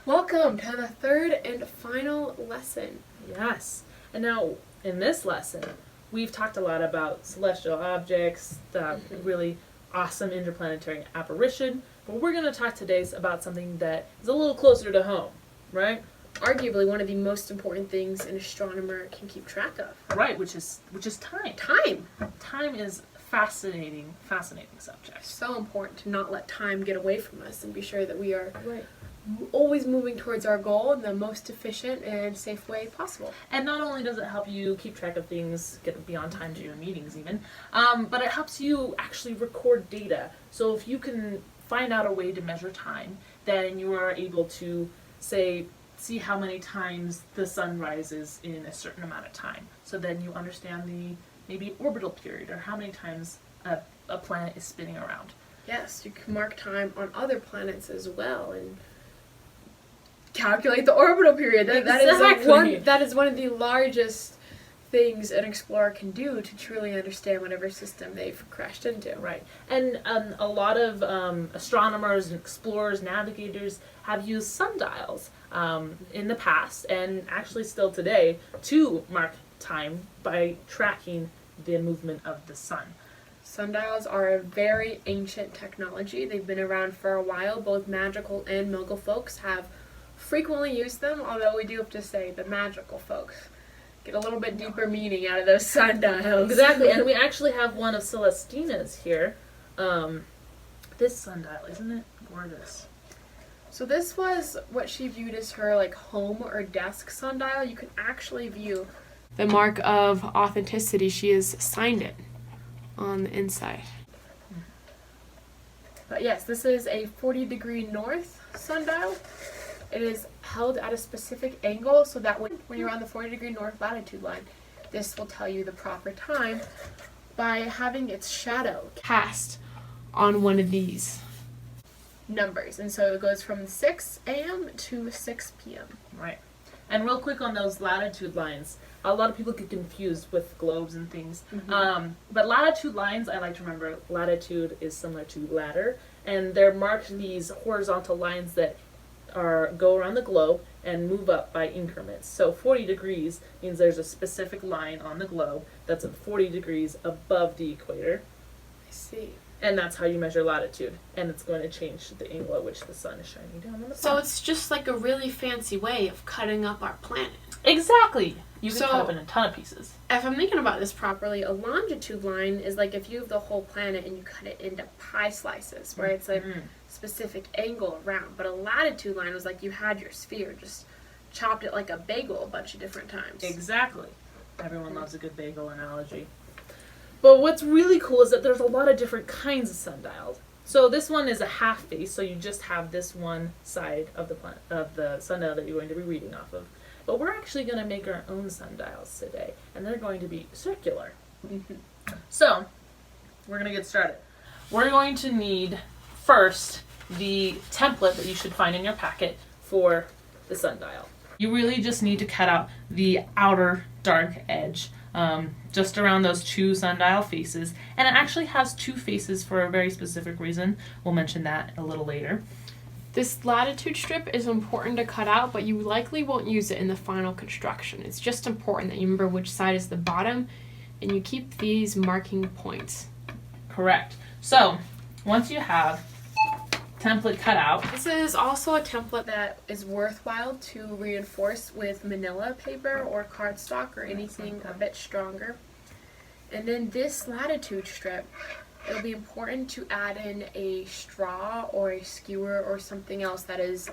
Welcome to the third and final lesson. Yes. And now, in this lesson, we've talked a lot about celestial objects, the really awesome interplanetary apparition, but we're going to talk today about something that is a little closer to home, right? Arguably one of the most important things an astronomer can keep track of. Right, which is time. Time. Time is fascinating subject. So important to not let time get away from us and be sure that we are Right. always moving towards our goal in the most efficient and safe way possible. And not only does it help you keep track of things, get beyond time to your meetings even, but it helps you actually record data. So if you can find out a way to measure time, then you are able to, see how many times the sun rises in a certain amount of time. So then you understand the maybe orbital period or how many times a planet is spinning around. Yes, you can mark time on other planets as well and calculate the orbital period. That is one of the largest things an explorer can do to truly understand whatever system they've crashed into. Right. And a lot of astronomers and explorers, navigators have used sundials in the past and actually still today to mark time by tracking the movement of the sun. Sundials are a very ancient technology. They've been around for a while. Both magical and muggle folks have frequently used them, although we do have to say the magical folks get a little bit deeper meaning out of those sundials. Exactly, and we actually have one of Celestina's here. This sundial, isn't it gorgeous? So this was what she viewed as her home or desk sundial. You can actually view the mark of authenticity. She has signed it on the inside. But yes, this is a 40-degree north sundial. It is held at a specific angle so that when you're on the 40-degree north latitude line, this will tell you the proper time by having its shadow cast on one of these numbers. And so it goes from 6 a.m. to 6 p.m. Right. And real quick on those latitude lines, a lot of people get confused with globes and things. But latitude lines, I like to remember, latitude is similar to ladder, and they're marked these horizontal lines that go around the globe and move up by increments. So 40 degrees means there's a specific line on the globe that's at 40 degrees above the equator. I see. And that's how you measure latitude. And it's going to change the angle at which the sun is shining down on the planet. So it's just like a really fancy way of cutting up our planet. Exactly! You can cut up in a ton of pieces. If I'm thinking about this properly, a longitude line is like if you have the whole planet and you cut it into pie slices, where it's like specific angle around. But a latitude line was like you had your sphere, just chopped it like a bagel a bunch of different times. Exactly. Everyone loves a good bagel analogy. But what's really cool is that there's a lot of different kinds of sundials. So this one is a half face, so you just have this one side of the sundial that you're going to be reading off of. But we're actually going to make our own sundials today, and they're going to be circular. So, we're going to get started. We're going to need, first, the template that you should find in your packet for the sundial. You really just need to cut out the outer dark edge, just around those two sundial faces. And it actually has two faces for a very specific reason. We'll mention that a little later. This latitude strip is important to cut out, but you likely won't use it in the final construction. It's just important that you remember which side is the bottom, and you keep these marking points. Correct. So, once you have template cut out. This is also a template that is worthwhile to reinforce with manila paper or cardstock or anything a bit stronger. And then this latitude strip, it'll be important to add in a straw or a skewer or something else that is,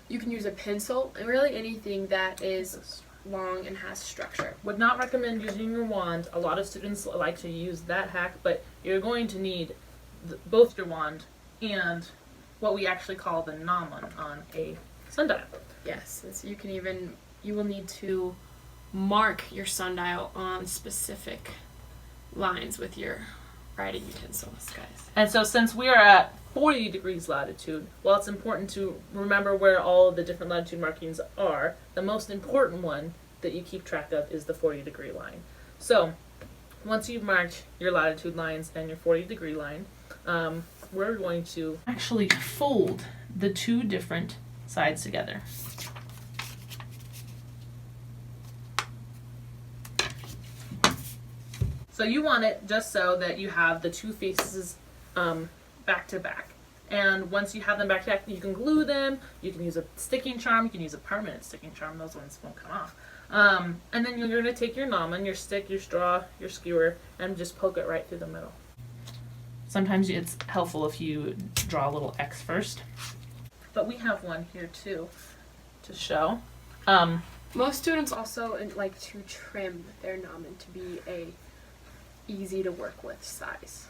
you can use a pencil, and really anything that is long and has structure. Would not recommend using your wand. A lot of students like to use that hack, but you're going to need both your wand and what we actually call the gnomon on a sundial. Yes, so you will need to mark your sundial on specific lines with your writing utensils, guys. And so since we are at 40 degrees latitude, while it's important to remember where all of the different latitude markings are, the most important one that you keep track of is the 40 degree line. So once you've marked your latitude lines and your 40 degree line, we're going to actually fold the two different sides together. So you want it just so that you have the two faces back to back. And once you have them back to back, you can glue them. You can use a sticking charm. You can use a permanent sticking charm. Those ones won't come off. And then you're going to take your gnomon, your stick, your straw, your skewer, and just poke it right through the middle. Sometimes it's helpful if you draw a little X first. But we have one here too to show. Most students also like to trim their gnomon to be a easy to work with size.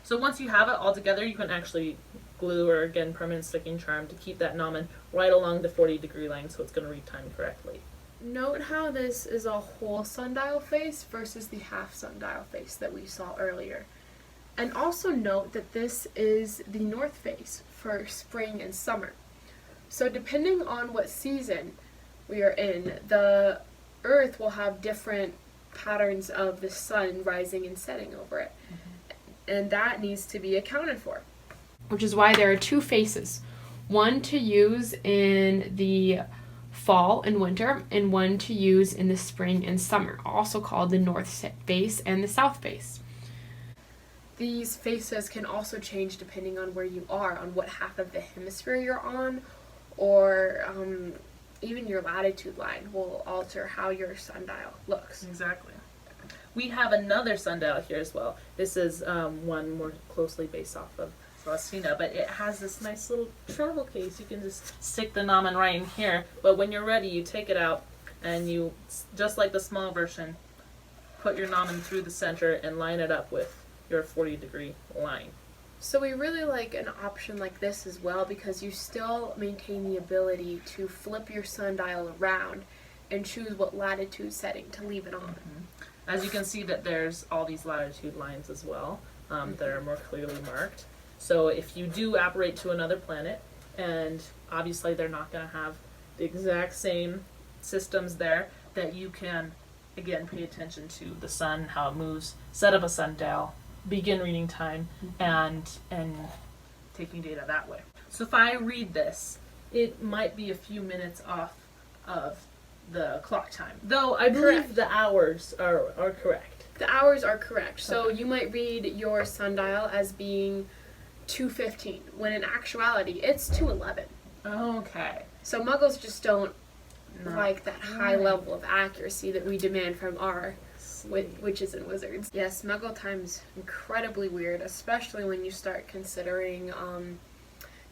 So once you have it all together, you can actually glue or again permanent sticking charm to keep that gnomon right along the 40-degree line so it's going to read time correctly. Note how this is a whole sundial face versus the half sundial face that we saw earlier. And also note that this is the north face for spring and summer. So depending on what season we are in, the earth will have different patterns of the sun rising and setting over it. And that needs to be accounted for. Which is why there are two faces. One to use in the fall and winter, and one to use in the spring and summer, also called the north face and the south face. These faces can also change depending on where you are, on what half of the hemisphere you're on, or even your latitude line will alter how your sundial looks. Exactly. We have another sundial here as well. This is one more closely based off of Celestina, but it has this nice little travel case. You can just stick the gnomon right in here, but when you're ready, you take it out and you, just like the small version, put your gnomon through the center and line it up with your 40-degree line. So we really like an option like this as well because you still maintain the ability to flip your sundial around and choose what latitude setting to leave it on. Mm-hmm. As you can see that there's all these latitude lines as well that are more clearly marked. So if you do apparate to another planet, and obviously they're not going to have the exact same systems there, that you can, again, pay attention to the sun, how it moves, set up a sundial, begin reading time, and taking data that way. So if I read this, it might be a few minutes off of the clock time. Though I believe Correct. the hours are correct. The hours are correct. So Okay. you might read your sundial as being 2:15, when in actuality it's 2:11. Okay. So muggles just don't Not like that high right. level of accuracy that we demand from our See. witches and wizards. Yes, muggle time's incredibly weird, especially when you start considering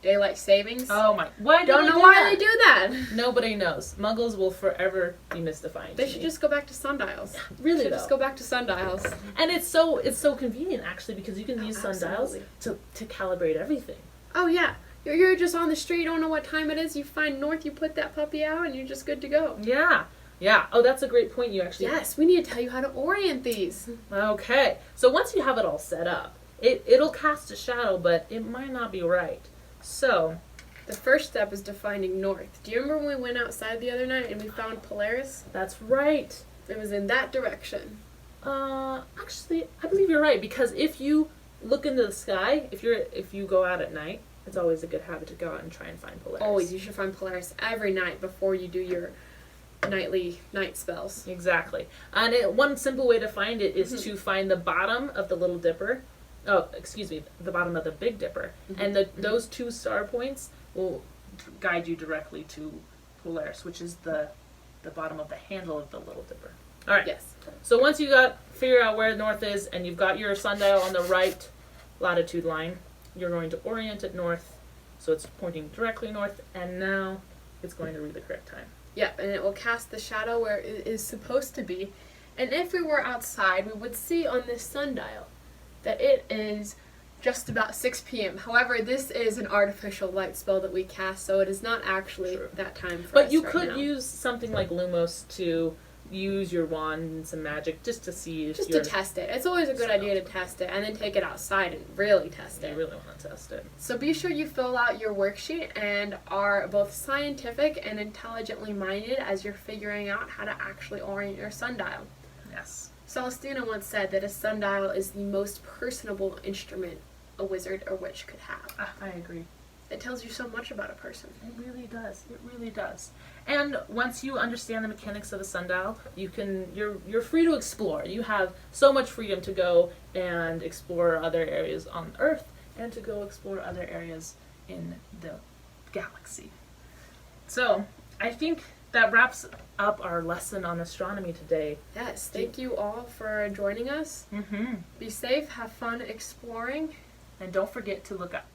daylight savings. Oh my! Why Don't do know they do why that? they do that. Nobody knows. Muggles will forever be mystifying. They to should me. just go back to sundials. Really Should though. just go back to sundials. And it's so convenient actually because you can Oh, use sundials absolutely. to calibrate everything. Oh yeah, you're just on the street, you don't know what time it is. You find north, you put that puppy out, and you're just good to go. Yeah. Yeah. Oh, that's a great point. You actually. Yes, we need to tell you how to orient these. Okay. So once you have it all set up, it'll cast a shadow, but it might not be right. So. The first step is defining north. Do you remember when we went outside the other night and we found Polaris? That's right. It was in that direction. Actually, I believe you're right because if you look into the sky, if you go out at night, it's always a good habit to go out and try and find Polaris. Always, you should find Polaris every night before you do your nightly night spells. Exactly. And one simple way to find it is to find the bottom of the Little Dipper. Oh, excuse me, the bottom of the Big Dipper. And those two star points will guide you directly to Polaris, which is the bottom of the handle of the Little Dipper. All right. Yes. So once you figure out where north is and you've got your sundial on the right latitude line, you're going to orient it north so it's pointing directly north, and now it's going to read the correct time. Yep, and it will cast the shadow where it is supposed to be. And if we were outside, we would see on this sundial that it is just about 6 p.m. However, this is an artificial light spell that we cast, so it is not actually True. that time for But us you right could now. use something like Lumos to use your wand and some magic just to see if Just you're, to test it. It's always a good idea to test it, and then take it outside and really test you it. really want to test it. So be sure you fill out your worksheet and are both scientific and intelligently minded as you're figuring out how to actually orient your sundial. Yes. Celestina once said that a sundial is the most personable instrument a wizard or witch could have. I agree. It tells you so much about a person. It really does. It really does. And once you understand the mechanics of a sundial, you're free to explore. You have so much freedom to go and explore other areas on Earth and to go explore other areas in the galaxy. So, I think that wraps up our lesson on astronomy today. Yes, thank you all for joining us. Mm-hmm. Be safe, have fun exploring. And don't forget to look up.